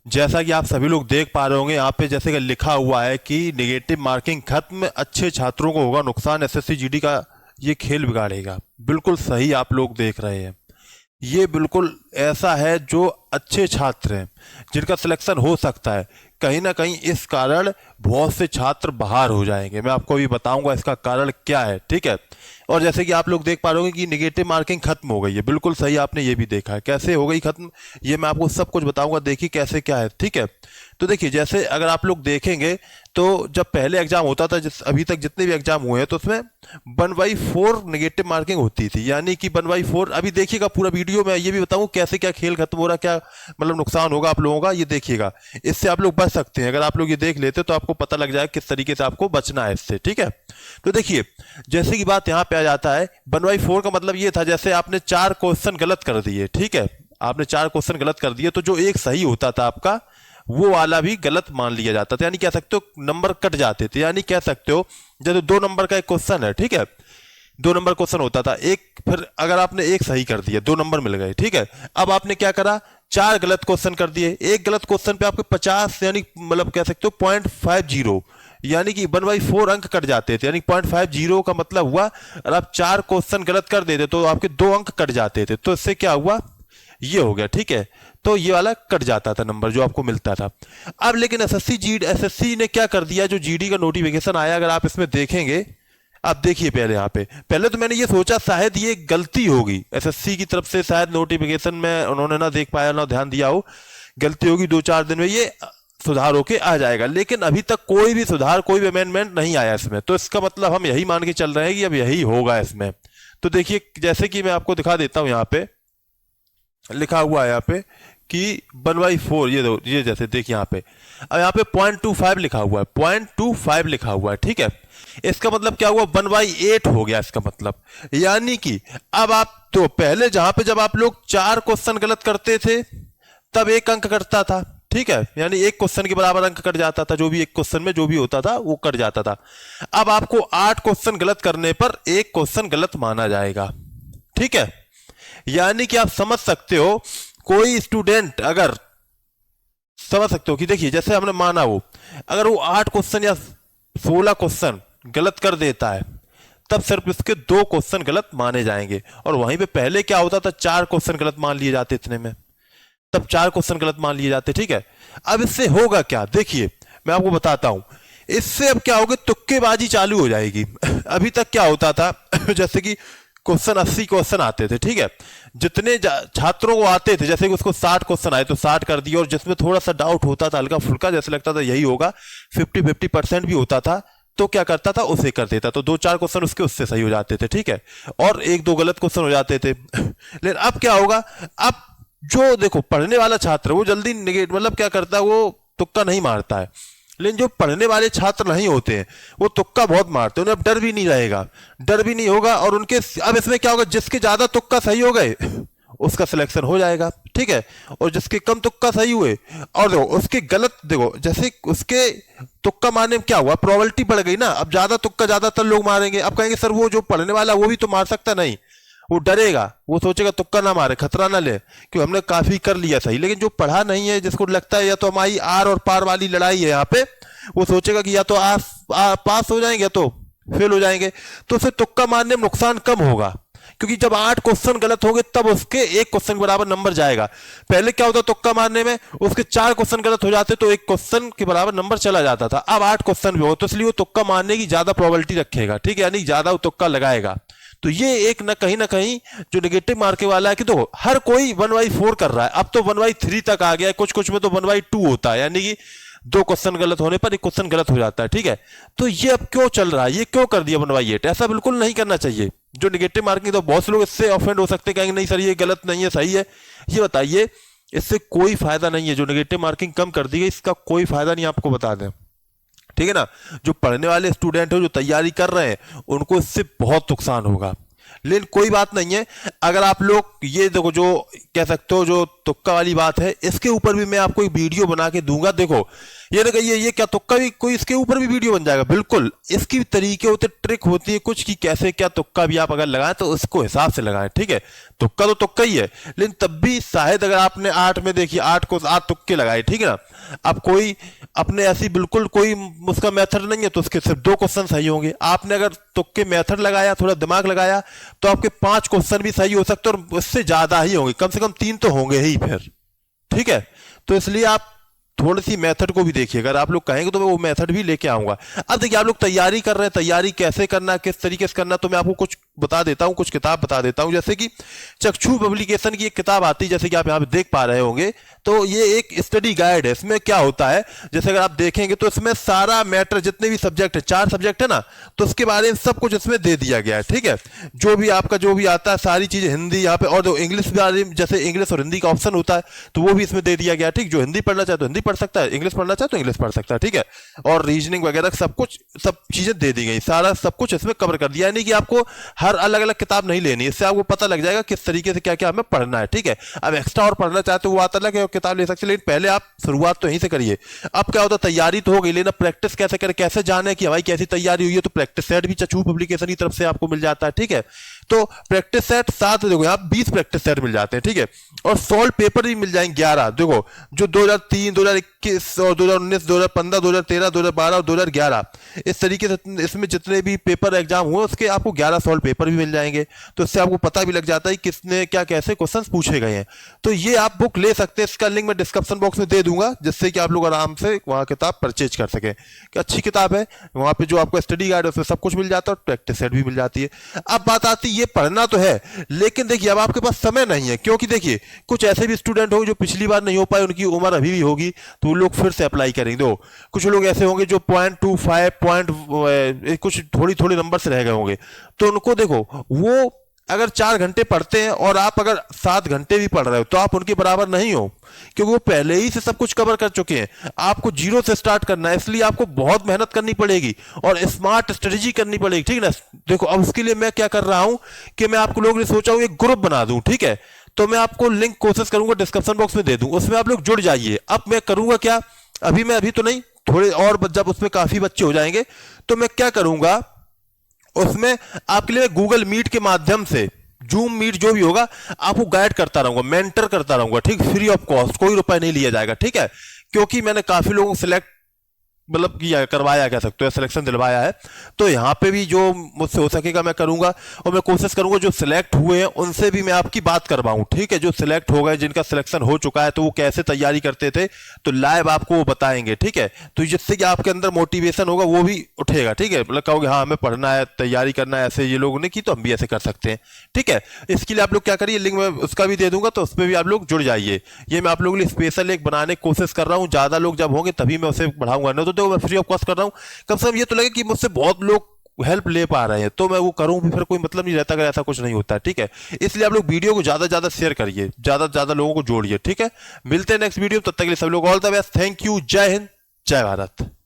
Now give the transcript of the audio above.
जैसा कि आप सभी लोग देख पा रहे होंगे यहाँ पे जैसे कि लिखा हुआ है कि नेगेटिव मार्किंग खत्म, अच्छे छात्रों को होगा नुकसान, एसएससी जीडी का ये खेल बिगाड़ेगा। बिल्कुल सही आप लोग देख रहे हैं, ये बिल्कुल ऐसा है जो अच्छे छात्र हैं जिनका सिलेक्शन हो सकता है, कहीं ना कहीं इस कारण बहुत से छात्र बाहर हो जाएंगे। मैं आपको अभी बताऊंगा इसका कारण क्या है, ठीक है। और जैसे कि आप लोग देख पा रहे होंगे कि नेगेटिव मार्किंग खत्म हो गई है, बिल्कुल सही आपने ये भी देखा है। कैसे हो गई खत्म, ये मैं आपको सब कुछ बताऊंगा, देखिए कैसे क्या है, ठीक है। तो देखिए जैसे अगर आप लोग देखेंगे तो जब पहले एग्जाम होता था, अभी तक जितने भी एग्जाम हुए हैं, तो उसमें 1/4 नेगेटिव मार्किंग होती थी, यानी कि 1/4। अभी देखिएगा पूरा वीडियो में ये भी बताऊं कैसे क्या खेल खत्म हो रहा, क्या मतलब नुकसान होगा आप लोगों का, ये देखिएगा। इससे आप लोग बच सकते हैं, अगर आप लोग ये देख लेते तो आपको पता लग जाए किस तरीके से आपको बचना है इससे, ठीक है। तो देखिए जैसे की बात यहाँ पे आ जाता है, 1/4 का मतलब ये था जैसे आपने 4 क्वेश्चन गलत कर दिए, ठीक है, आपने 4 क्वेश्चन गलत कर दिए तो जो एक सही होता था आपका वो वाला भी गलत मान लिया जाता था, यानी कह सकते हो नंबर कट जाते थे। यानी कह सकते हो जैसे 2 नंबर का एक क्वेश्चन है, ठीक है, 2 नंबर क्वेश्चन होता था एक, फिर अगर आपने एक सही कर दिया 2 नंबर मिल गए, ठीक है। अब आपने क्या करा, 4 गलत क्वेश्चन कर दिए, एक गलत क्वेश्चन पे आपके 50 यानी मतलब कह सकते हो 0.50, यानी कि 1/4 अंक कट जाते थे। यानी 0.50 का मतलब हुआ अगर आप 4 क्वेश्चन गलत कर देते तो आपके 2 अंक कट जाते थे। तो इससे क्या हुआ, ये हो गया, ठीक है। तो ये वाला कट जाता था नंबर जो आपको मिलता था। अब लेकिन एसएससी ने क्या कर दिया, जो जीडी का नोटिफिकेशन आया, अगर आप इसमें देखेंगे, आप देखिए पहले यहाँ पे, पहले तो मैंने ये सोचा शायद ये गलती होगी एसएससी की तरफ से, शायद नोटिफिकेशन में उन्होंने ना देख पाया ना ध्यान दिया हो, गलती होगी, 2-4 दिन में ये सुधार होके आ जाएगा। लेकिन अभी तक कोई भी सुधार, कोई भी अमेंडमेंट नहीं आया इसमें, तो इसका मतलब हम यही मान के चल रहे हैं कि अब यही होगा इसमें। तो देखिए जैसे कि मैं आपको दिखा देता हूं, यहाँ पे लिखा हुआ है यहाँ पे कि 1/4, ये जैसे देखिए यहाँ पे, अब यहाँ पे 0.25 लिखा हुआ है, 0.25 लिखा हुआ है, ठीक है। इसका मतलब क्या हुआ, 1/8 हो गया इसका मतलब। यानी कि अब आप तो पहले जहां पे जब आप लोग 4 क्वेश्चन गलत करते थे तब 1 अंक कटता था, ठीक है, यानी 1 क्वेश्चन के बराबर अंक कट जाता था, जो भी 1 क्वेश्चन में जो भी होता था वो कट जाता था। अब आपको 8 क्वेश्चन गलत करने पर 1 क्वेश्चन गलत माना जाएगा, ठीक है। यानी कि आप समझ सकते हो, कोई स्टूडेंट अगर समझ सकते हो कि देखिए जैसे हमने माना वो अगर वो 8 क्वेश्चन या 16 क्वेश्चन गलत कर देता है तब सिर्फ इसके 2 क्वेश्चन गलत माने जाएंगे। और वहीं पे पहले क्या होता था, 4 क्वेश्चन गलत मान लिए जाते इतने में, तब 4 क्वेश्चन गलत मान लिए जाते, ठीक है। अब इससे होगा क्या, देखिए मैं आपको बताता हूं, इससे अब क्या होगा, तुक्केबाजी चालू हो जाएगी। अभी तक क्या होता था जैसे कि क्वेश्चन 80 क्वेश्चन आते थे, ठीक है, जितने छात्रों को आते थे, जैसे कि उसको 60 क्वेश्चन आए तो 60 कर दिए, और जिसमें थोड़ा सा डाउट होता था, हल्का फुल्का जैसे लगता था यही होगा, 50-50% भी होता था, तो क्या करता था उसे कर देता, तो 2-4 क्वेश्चन उसके उससे सही हो जाते थे, ठीक है, और 1-2 गलत क्वेश्चन हो जाते थे। लेकिन अब क्या होगा, अब जो देखो पढ़ने वाला छात्र वो जल्दी निगेट मतलब क्या करता है, वो तुक्का नहीं मारता है। लेकिन जो पढ़ने वाले छात्र नहीं होते हैं वो तुक्का बहुत मारते हैं, उन्हें अब डर भी नहीं रहेगा, डर भी नहीं होगा, और उनके अब इसमें क्या होगा, जिसके ज्यादा तुक्का सही हो गए उसका सिलेक्शन हो जाएगा, ठीक है, और जिसके कम तुक्का सही हुए और देखो उसके गलत, देखो जैसे उसके तुक्का मारने में क्या हुआ, प्रोबेबिलिटी बढ़ गई ना, अब ज्यादा तुक्का ज्यादातर लोग मारेंगे। अब कहेंगे सर वो जो पढ़ने वाला वो भी तो मार सकता, नहीं, वो डरेगा, वो सोचेगा तुक्का ना मारे, खतरा ना ले, क्योंकि हमने काफी कर लिया सही। लेकिन जो पढ़ा नहीं है, जिसको लगता है या तो हमारी आर और पार वाली लड़ाई है यहाँ पे, वो सोचेगा कि या तो पास हो जाएंगे या तो फेल हो जाएंगे, तो उसे तुक्का मारने में नुकसान कम होगा, क्योंकि जब 8 क्वेश्चन गलत होंगे तब उसके 1 क्वेश्चन के बराबर नंबर जाएगा। पहले क्या होता तुक्का मारने में, उसके 4 क्वेश्चन गलत हो जाते तो 1 क्वेश्चन के बराबर नंबर चला जाता था, अब 8 क्वेश्चन भी हो तो इसलिए वो तुक्का मारने की ज्यादा प्रोबेबिलिटी रखेगा, ठीक है, यानी ज्यादा वो तुक्का लगाएगा। तो ये एक ना कहीं जो नेगेटिव मार्के वाला है कि तो हर कोई 1/4 कर रहा है, अब तो 1/3 तक आ गया है, कुछ कुछ में तो 1/2 होता है, यानी कि 2 क्वेश्चन गलत होने पर 1 क्वेश्चन गलत हो जाता है, ठीक है। तो ये अब क्यों चल रहा है, ये क्यों कर दिया 1/8, ऐसा बिल्कुल नहीं करना चाहिए। जो नेगेटिव मार्किंग, तो बहुत से लोग इससे ऑफेंड हो सकते हैं, कहेंगे नहीं सर ये गलत नहीं है सही है, ये बताइए इससे कोई फायदा नहीं है। जो नेगेटिव मार्किंग कम कर दी गई इसका कोई फायदा नहीं, आपको बता दें, ठीक है ना। जो पढ़ने वाले स्टूडेंट हो, जो तैयारी कर रहे हैं, उनको इससे बहुत नुकसान होगा। लेकिन कोई बात नहीं है, अगर आप लोग ये देखो जो कह सकते हो जो तुक्का वाली बात है, इसके ऊपर भी मैं आपको एक वीडियो बना के दूंगा। देखो ये ना कहिए ये क्या तुक्का भी कोई, इसके ऊपर भी वीडियो बन जाएगा। बिल्कुल इसकी तरीके होते, ट्रिक होती है कुछ कि कैसे क्या तुक्का भी आप अगर लगाएं तो उसको हिसाब से लगाएं, ठीक है। तुक्का तो तुक्का ही है, लेकिन तब भी शायद अगर आपने 8 में देखिए 8 तुक्के लगाए, ठीक है ना। अब कोई अपने ऐसी बिल्कुल कोई उसका मेथड नहीं है तो उसके सिर्फ 2 क्वेश्चन सही होंगे। आपने अगर तुक्के मेथड लगाया, थोड़ा दिमाग लगाया, तो आपके 5 क्वेश्चन भी सही हो सकते हैं और उससे ज्यादा ही होंगे, कम से कम 3 तो होंगे ही फिर, ठीक है। तो इसलिए आप थोड़ी सी मेथड को भी देखिए, अगर आप लोग कहेंगे तो मैं वो मेथड भी लेके आऊंगा। अब देखिए आप लोग तैयारी कर रहे हैं, तैयारी कैसे करना, किस तरीके से करना, तो मैं आपको कुछ बता देता हूं, कुछ किताब बता देता हूं। जैसे कि चक्षु पब्लिकेशन की एक किताब आती है, जैसे कि आप यहां पे देख पा रहे होंगे, तो ये एक स्टडी गाइड है। इसमें क्या होता है, जैसे अगर आप देखेंगे तो इसमें सारा मैटर, जितने भी सब्जेक्ट है, 4 सब्जेक्ट है ना, तो उसके बारे में सब कुछ इसमें दे दिया गया है, ठीक है। जो भी आपका जो भी आता है सारी चीजें हिंदी यहाँ पे, और इंग्लिश बारे में जैसे इंग्लिश और हिंदी का ऑप्शन होता है तो वो भी इसमें दे दिया गया, ठीक। जो हिंदी पढ़ना चाहे तो हिंदी पढ़ सकता है, इंग्लिश पढ़ना चाहे तो इंग्लिश पढ़ सकता है, ठीक है। और रीजनिंग वगैरह सब कुछ, सब चीजें दे दी गई, सारा सब कुछ इसमें कवर कर दिया। यानी कि आपको हर अलग अलग किताब नहीं लेनी, इससे आपको पता लग जाएगा किस तरीके से क्या क्या हमें पढ़ना है, ठीक है। अब एक्स्ट्रा और पढ़ना चाहते तो वो आता अलग है, किताब ले सकते हैं, लेकिन पहले आप शुरुआत तो यहीं से करिए। अब क्या होता है, तैयारी तो हो गई, लेकिन प्रैक्टिस कैसे करें, कैसे जाने कि हमारी कैसी तैयारी हुई है, तो प्रैक्टिस सेट भी चक्षु पब्लिकेशन की तरफ से आपको मिल जाता है, ठीक है। तो प्रैक्टिस सेट 7 देखो यहाँ 20 प्रैक्टिस सेट मिल जाते हैं, ठीक है। और सॉल्व पेपर भी मिल जाएंगे 11, देखो जो 2003, 2021 और 2019, 2015, 2013, 2012 और 2011, इस तरीके से इसमें जितने भी पेपर एग्जाम हुए उसके आपको 11 सॉल्व पेपर भी मिल जाएंगे। तो इससे आपको पता भी लग जाता है किसने क्या कैसे क्वेश्चन पूछे गए हैं। तो ये आप बुक ले सकते हैं, इसका लिंक मैं डिस्क्रिप्शन बॉक्स में दे दूंगा, जिससे कि आप लोग आराम से वहाँ किताब परचेज कर सकें। कि अच्छी किताब है, वहाँ पे जो आपको स्टडी गाइड है उसमें सब कुछ मिल जाता है और प्रैक्टिस सेट भी मिल जाती है। अब बात आती है, ये पढ़ना तो है, लेकिन देखिए अब आपके पास समय नहीं है, क्योंकि देखिए कुछ ऐसे भी स्टूडेंट होंगे जो पिछली बार नहीं हो पाए, उनकी उम्र अभी भी होगी, तो वो लोग फिर से अप्लाई करेंगे। दो कुछ लोग ऐसे होंगे जो 0.25 कुछ थोड़ी थोड़ी नंबर से रह गए होंगे, तो उनको देखो वो अगर 4 घंटे पढ़ते हैं और आप अगर 7 घंटे भी पढ़ रहे हो तो आप उनके बराबर नहीं हो, क्योंकि वो पहले ही से सब कुछ कवर कर चुके हैं। आपको जीरो से स्टार्ट करना है, इसलिए आपको बहुत मेहनत करनी पड़ेगी और स्मार्ट स्ट्रेटेजी करनी पड़ेगी, ठीक है ना। देखो अब उसके लिए मैं क्या कर रहा हूं कि मैं आपको लोगों ने सोचा हूं एक ग्रुप बना दूं, ठीक है। तो मैं आपको लिंक कोशिश करूंगा डिस्क्रिप्शन बॉक्स में दे दूं, उसमें आप लोग जुड़ जाइए। अब मैं करूंगा क्या, अभी तो नहीं, थोड़े और जब उसमें काफी बच्चे हो जाएंगे तो मैं क्या करूंगा, उसमें आपके लिए गूगल मीट के माध्यम से, जूम मीट जो भी होगा, आपको गाइड करता रहूंगा, मेंटर करता रहूंगा, ठीक, फ्री ऑफ कॉस्ट, कोई रुपए नहीं लिया जाएगा, ठीक है। क्योंकि मैंने काफी लोगों को सिलेक्ट मतलब किया, करवाया कह सकते हो, सिलेक्शन दिलवाया है, तो यहाँ पे भी जो मुझसे हो सकेगा मैं करूंगा। और मैं कोशिश करूंगा जो सिलेक्ट हुए हैं उनसे भी मैं आपकी बात करवाऊं, ठीक है। जो सिलेक्ट हो गए, जिनका सिलेक्शन हो चुका है, तो वो कैसे तैयारी करते थे, तो लाइव आपको वो बताएंगे, ठीक है। तो जिससे कि आपके अंदर मोटिवेशन होगा, वो भी उठेगा, ठीक है। मतलब कहोगे हाँ हमें पढ़ना है, तैयारी करना है, ऐसे ये लोगों ने की तो हम भी ऐसे कर सकते हैं, ठीक है। इसके लिए आप लोग क्या करिए, लिंक में उसका भी दे दूंगा, तो उस पर भी आप लोग जुड़ जाइए। ये मैं आप लोगों के लिए स्पेशल एक बनाने की कोशिश कर रहा हूँ, ज्यादा लोग जब होंगे तभी मैं उसे बढ़ाऊंगा, नहीं तो मैं फ्री ऑफ कॉस्ट कर रहा हूँ। कम से कम ये तो लगे कि मुझसे बहुत लोग हेल्प ले पा रहे हैं, तो मैं वो करूं भी, फिर कोई मतलब नहीं रहता अगर ऐसा कुछ नहीं होता, ठीक है। इसलिए आप लोग वीडियो को ज्यादा ज्यादा शेयर करिए, ज्यादा ज्यादा लोगों को जोड़िए, ठीक है। मिलते हैं नेक्स्ट वीडियो, तब तक के लिए सब लोग all the best, thank you, जय हिंद, जय भारत।